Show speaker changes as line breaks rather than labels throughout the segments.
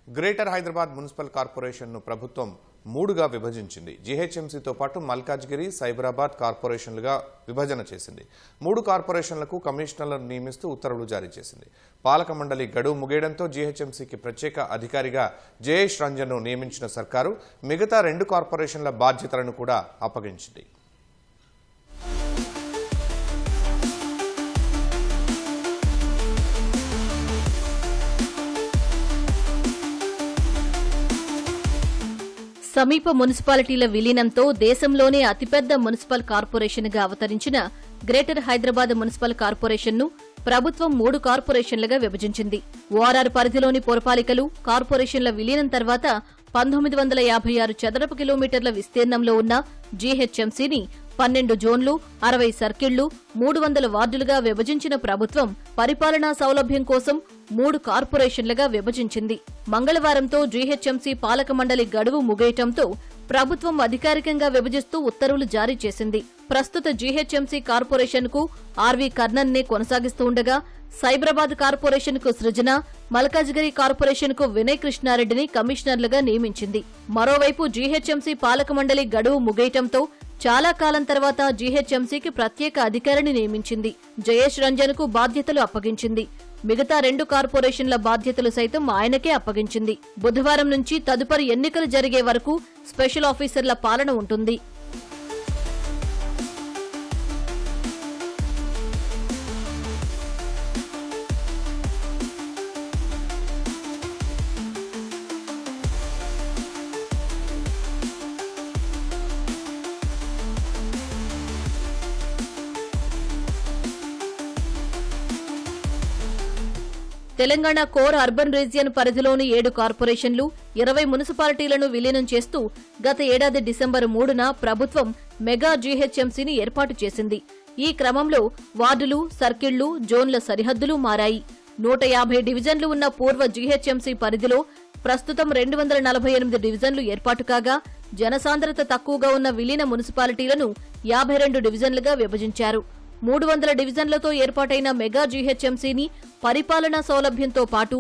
Greater Hyderabad municipal కార్పొరేషన్ను ప్రభుత్వం మూడుగా విభజించింది. జీహెచ్ఎంసీతో పాటు మల్కాజ్గిరి, సైబరాబాద్ కార్పొరేషన్లుగా విభజన చేసింది. 3 కార్పొరేషన్లకు కమిషనర్లను నియమిస్తూ ఉత్తర్వులు జారీ చేసింది. పాలక మండలి గడువు ముగియడంతో జీహెచ్ఎంసీకి ప్రత్యేక అధికారిగా జయేష్ రంజన్ను నియమించిన సర్కారు మిగతా 2 కార్పొరేషన్ల బాధ్యతలను కూడా అప్పగించింది.
సమీప మున్సిపాలిటీల విలీనంతో దేశంలోనే అతిపెద్ద మున్సిపల్ కార్పొరేషన్గా అవతరించిన గ్రేటర్ హైదరాబాద్ మున్సిపల్ కార్పొరేషన్ను ప్రభుత్వం 3 కార్పొరేషన్లుగా విభజించింది. ఓఆర్ఆర్ పరిధిలోని పురపాలికలు, కార్పొరేషన్ల విలీనం తర్వాత 1956 చదరపు కిలోమీటర్ల విస్తీర్ణంలో ఉన్న జీహెచ్ఎంసీని 12 జోన్లు, 60 సర్కిళ్లు, 300 వార్డులుగా విభజించిన ప్రభుత్వం పరిపాలనా సౌలభ్యం కోసం 3 కార్పొరేషన్లుగా విభజించింది. మంగళవారంతో జీహెచ్ఎంసీ పాలక మండలి గడువు ముగియటంతో ప్రభుత్వం అధికారికంగా విభజిస్తూ ఉత్తర్వులు జారీ చేసింది. ప్రస్తుత జీహెచ్ఎంసీ కార్పొరేషన్కు ఆర్వీ కర్ణన్నే కొనసాగిస్తుండగా సైబరాబాద్ కార్పొరేషన్కు సృజన, మల్కాజ్గిరి కార్పొరేషన్కు వినయ్ కృష్ణారెడ్డిని కమిషనర్లుగా నియమించింది. మరోవైపు జీహెచ్ఎంసీ పాలక మండలి గడువు ముగియటంతో చాలా కాలం తర్వాత జీహెచ్ఎంసీకి ప్రత్యేక అధికారిని నియమించింది. జయేష్ రంజన్కు బాధ్యతలు అప్పగించింది. మిగతా 2 కార్పొరేషన్ల బాధ్యతలు సైతం ఆయనకే అప్పగించింది. బుధవారం నుంచి తదుపరి ఎన్నికలు జరిగే వరకు స్పెషల్ ఆఫీసర్ల పాలన ఉంటుంది. తెలంగాణ కోర్ అర్బన్ రీజియన్ పరిధిలోని 7 కార్పొరేషన్లు, 20 మున్సిపాలిటీలను విలీనం చేస్తూ గత ఏడాది డిసెంబర్ 3న ప్రభుత్వం మెగా జీహెచ్ఎంసీని ఏర్పాటు చేసింది. ఈ క్రమంలో వార్డులు, సర్కిళ్లు, జోన్ల సరిహద్దులు మారాయి. 150 డివిజన్లు ఉన్న పూర్వ జీహెచ్ఎంసీ పరిధిలో ప్రస్తుతం 248 డివిజన్లు ఏర్పాటు కాగా జనసాంద్రత తక్కువగా ఉన్న విలీన మున్సిపాలిటీలను 52 డివిజన్లుగా విభజించారు. 300 డివిజన్లతో ఏర్పాటైన మెగా జీహెచ్ఎంసీని పరిపాలనా సౌలభ్యంతో పాటు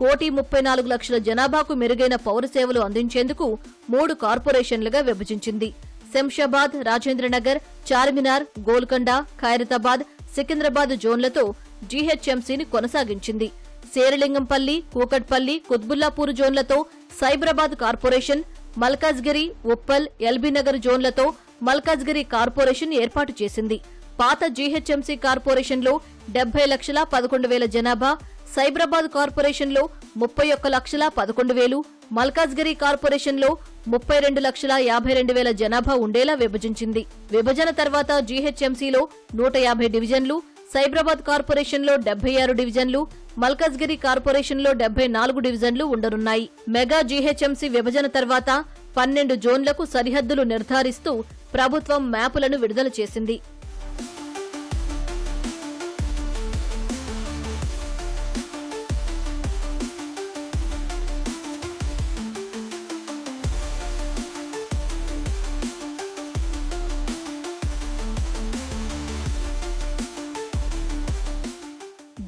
1,34,00,000 జనాభాకు మెరుగైన పౌర సేవలు అందించేందుకు 3 కార్పొరేషన్లుగా విభజించింది. శంషాబాద్, రాజేంద్రనగర్, చార్మినార్, గోల్కొండ, ఖైరతాబాద్, సికింద్రాబాద్ జోన్లతో జీహెచ్ఎంసీని కొనసాగించింది. శేరిలింగంపల్లి, కూకట్పల్లి, కుత్బుల్లాపూర్ జోన్లతో సైబరాబాద్ కార్పొరేషన్, మల్కాజ్గిరి, ఉప్పల్, ఎల్బీనగర్ జోన్లతో మల్కాజ్గిరి కార్పొరేషన్ ఏర్పాటు చేసింది. పాత జీహెచ్ఎంసీ కార్పొరేషన్లో 70,11,000 జనాభా, సైబరాబాద్ కార్పొరేషన్లో 31,11,000, మల్కాజ్గిరి కార్పొరేషన్లో 32,52,000 జనాభా ఉండేలా విభజించింది. విభజన తర్వాత జీహెచ్ఎంసీలో 150 డివిజన్లు, సైబరాబాద్ కార్పొరేషన్లో 76 డివిజన్లు, మల్కాజ్గిరి కార్పొరేషన్లో 74 డివిజన్లు ఉండనున్నాయి. మెగా జీహెచ్ఎంసీ విభజన తర్వాత 12 జోన్లకు సరిహద్దులు నిర్ధారిస్తూ ప్రభుత్వం మ్యాపులను విడుదల చేసింది.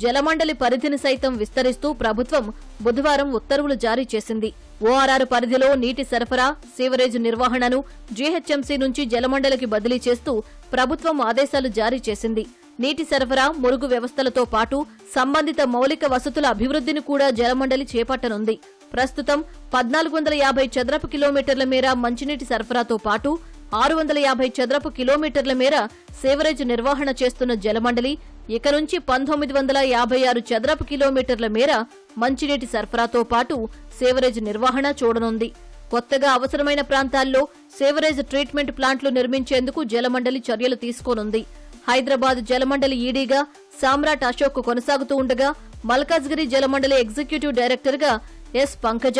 జలమండలి పరిధిని సైతం విస్తరిస్తూ ప్రభుత్వం బుధవారం ఉత్తర్వులు జారీ చేసింది. ఓఆర్ఆర్ పరిధిలో నీటి సరఫరా, సీవరేజ్ నిర్వహణను జీహెచ్ఎంసీ నుంచి జలమండలికి బదిలీ చేస్తూ ప్రభుత్వం ఆదేశాలు జారీ చేసింది. నీటి సరఫరా, మురుగు వ్యవస్థలతో పాటు సంబంధిత మౌలిక వసతుల అభివృద్ధిని కూడా జలమండలి చేపట్టనుంది. ప్రస్తుతం 1,450 చదరపు కిలోమీటర్ల మేర మంచినీటి సరఫరాతో పాటు 650 చదరపు కిలోమీటర్ల మేర సేవరేజ్ నిర్వహణ చేస్తున్న జలమండలి ఇక నుంచి 1,956 చదరపు కిలోమీటర్ల మేర మంచినీటి సరఫరాతో పాటు సేవరేజ్ నిర్వహణ చూడనుంది. కొత్తగా అవసరమైన ప్రాంతాల్లో సేవరేజ్ ట్రీట్మెంట్ ప్లాంట్లు నిర్మించేందుకు జలమండలి చర్యలు తీసుకోనుంది. హైదరాబాద్ జలమండలి ఈడీగా సామ్రాట్ అశోక్ కొనసాగుతూ ఉండగా మల్కాజ్గిరి జలమండలి ఎగ్జిక్యూటివ్ డైరెక్టర్గా ఎస్ పంకజ,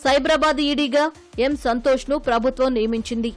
సైబరాబాద్ ఈడీగా ఎం సంతోష్ను ప్రభుత్వం నియమించింది.